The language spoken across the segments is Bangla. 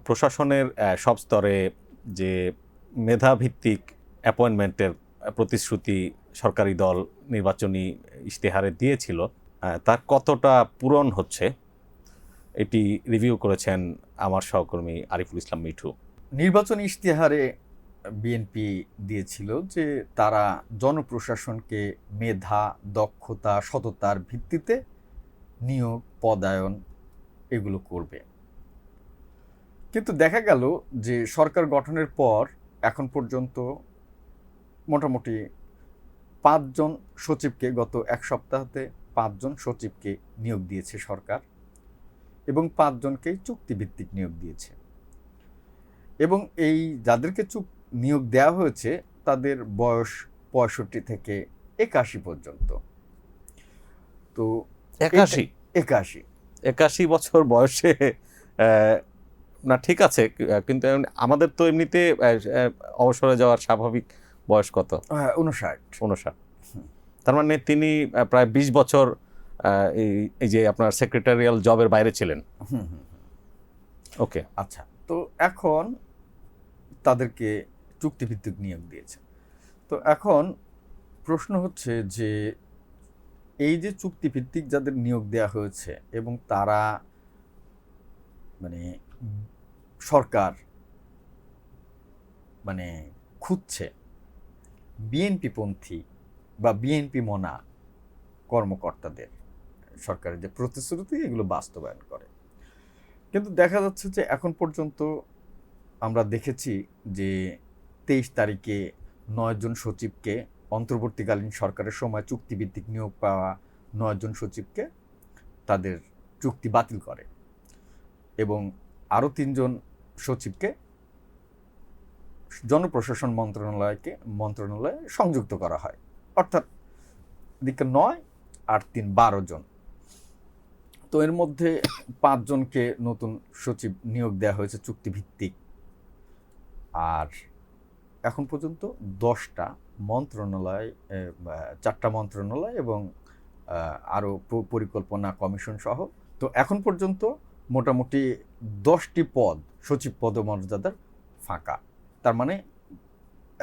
প্রশাসনের সব স্তরে যে মেধাভিত্তিক অ্যাপয়েন্টমেন্টের প্রতিশ্রুতি সরকারি দল নির্বাচনী ইশতেহারে দিয়েছিল, তার কতটা পূরণ হচ্ছে এটি রিভিউ করেছেন আমার সহকর্মী আরিফুল ইসলাম মিঠু। নির্বাচনী ইশতেহারে বিএনপি দিয়েছিল যে তারা জনপ্রশাসনকে মেধা, দক্ষতা, সততার ভিত্তিতে নিয়োগ, পদায়ন এগুলো করবে। কিন্তু দেখা গেল যে সরকার গঠনের পর এখন পর্যন্ত মোটামুটি 5 জন সচিবকে, গত এক সপ্তাহতে 5 জন সচিবকে নিয়োগ দিয়েছে সরকার, এবং 5 জনকেই চুক্তিভিত্তিক নিয়োগ দিয়েছে। এবং এই যাদেরকে নিয়োগ দেওয়া হয়েছে তাদের বয়স 65 থেকে 81 পর্যন্ত। তো 81 বছর বয়সে না, ঠিক আছে, কিন্তু আমাদের তো এমনিতে অবসরে যাওয়ার স্বাভাবিক বয়স কত? 59। তার মানে তিনি প্রায় 20 বছর এই যে আপনার সেক্রেটারিয়াল জবের বাইরে ছিলেন। ওকে, আচ্ছা, তো এখন তাদেরকে চুক্তিভিত্তিক নিয়োগ দিয়েছে। তো এখন প্রশ্ন হচ্ছে যে এই যে চুক্তিভিত্তিক যাদের নিয়োগ দেওয়া হয়েছে এবং তারা মানে সরকার খুঁজছে বিএনপিপন্থী বা বিএনপি মনা কর্মকর্তাদের, সরকারের যে প্রতিশ্রুতি এগুলো বাস্তবায়ন করে। কিন্তু দেখা যাচ্ছে যে এখন পর্যন্ত আমরা দেখেছি যে 23 তারিখে 9 জন সচিবকে, অন্তর্বর্তীকালীন সরকারের সময় চুক্তিভিত্তিক নিয়োগ পাওয়া 9 জন সচিবকে তাদের চুক্তি বাতিল করে এবং আরও 3 জন সচিবকে জনপ্রশাসন মন্ত্রণালয়ে সংযুক্ত করা হয়। অর্থাৎ দিকে 9 আর 3 12 জন। তো এর মধ্যে 5 জনকে নতুন সচিব নিয়োগ দেওয়া হয়েছে চুক্তিভিত্তিক। আর এখন পর্যন্ত 10টা মন্ত্রণালয়, 4টা মন্ত্রণালয় এবং আরও পরিকল্পনা কমিশন সহ, তো এখন পর্যন্ত মোটামুটি 10টি পদ, সচিব পদমর্যাদার ফাঁকা। তার মানে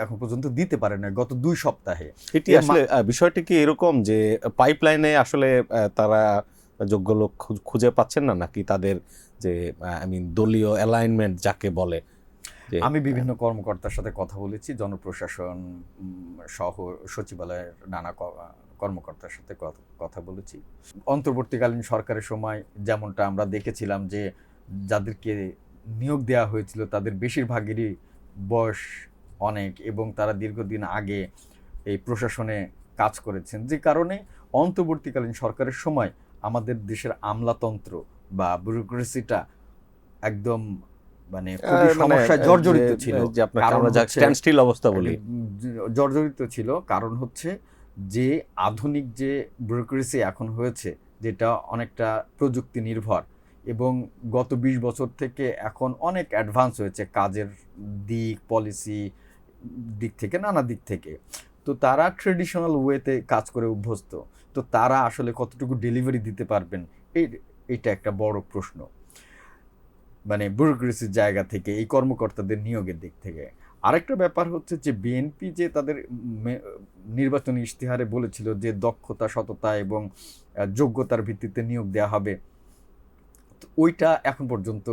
এখন পর্যন্ত দিতে পারে না গত 2 সপ্তাহে। এটি আসলে বিষয়টি কি এরকম যে পাইপলাইনে আসলে তারা যোগ্য লোক খুঁজে পাচ্ছেন না, নাকি তাদের যে দলীয় অ্যালাইনমেন্ট যাকে বলে? আমি বিভিন্ন কর্মকর্তার সাথে কথা বলেছি, জনপ্রশাসন সহ সচিবালয়ের নানা কর্মকর্তার সাথে কথা বলেছি। অন্তর্বর্তীকালীন সরকারের সময় যেমনটা আমরা দেখেছিলাম যে যাদেরকে নিয়োগ দেওয়া হয়েছিল তাদের বেশিরভাগেরই বয়স অনেক এবং তারা দীর্ঘদিন আগে এই প্রশাসনে কাজ করেছেন, যে কারণে অন্তর্বর্তীকালীন সরকারের সময় আমাদের দেশের আমলাতন্ত্র বা ব্যুরোক্রেসিটা একদম খুবই সমস্যায় জর্জরিত ছিল। জর্জরিত ছিল কারণ হচ্ছে যে আধুনিক যে ব্যুরোক্রেসি এখন হয়েছে, যেটা অনেকটা প্রযুক্তি নির্ভর এবং গত 20 বছর থেকে এখন অনেক অ্যাডভান্স হয়েছে কাজের দিক, পলিসি দিক থেকে, নানা দিক থেকে। তো তারা ট্রেডিশনাল ওয়েতে কাজ করে অভ্যস্ত। তো তারা আসলে কতটুকু ডেলিভারি দিতে পারবেন, এইটা একটা বড় প্রশ্ন, ব্যুরোক্রেসির জায়গা থেকে, এই কর্মকর্তাদের নিয়োগের দিক থেকে। আরেকটা ব্যাপার হচ্ছে যে বিএনপি যে তাদের নির্বাচনী ইশতেহারে বলেছিল যে দক্ষতা, সততা এবং যোগ্যতার ভিত্তিতে নিয়োগ দেওয়া হবে, ওইটা এখন পর্যন্ত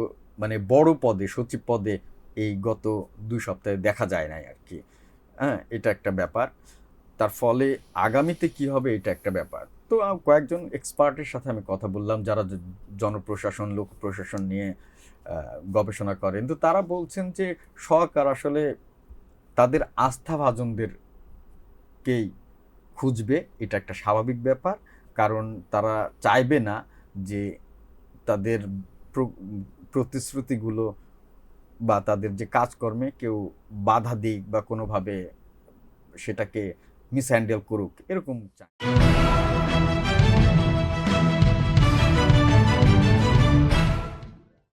বড় পদে, সচিব পদে এই গত 2 সপ্তাহে দেখা যায় নাই আর কি। হ্যাঁ, এটা একটা ব্যাপার। তার ফলে আগামীতে কি হবে এটা একটা ব্যাপার। তো কয়েকজন এক্সপার্টের সাথে আমি কথা বললাম যারা জনপ্রশাসন, লোক প্রশাসন নিয়ে গবেষণা করেন। তো তারা বলছেন যে সরকার আসলে তাদের আস্থাভাজনদেরকেই খুঁজবে, এটা একটা স্বাভাবিক ব্যাপার। কারণ তারা চাইবে না যে তাদের প্রতিশ্রুতিগুলো বা তাদের যে কাজকর্মে কেউ বাধা দিক বা কোনোভাবে সেটাকে মিসহ্যান্ডেল করুক, এরকম চায়।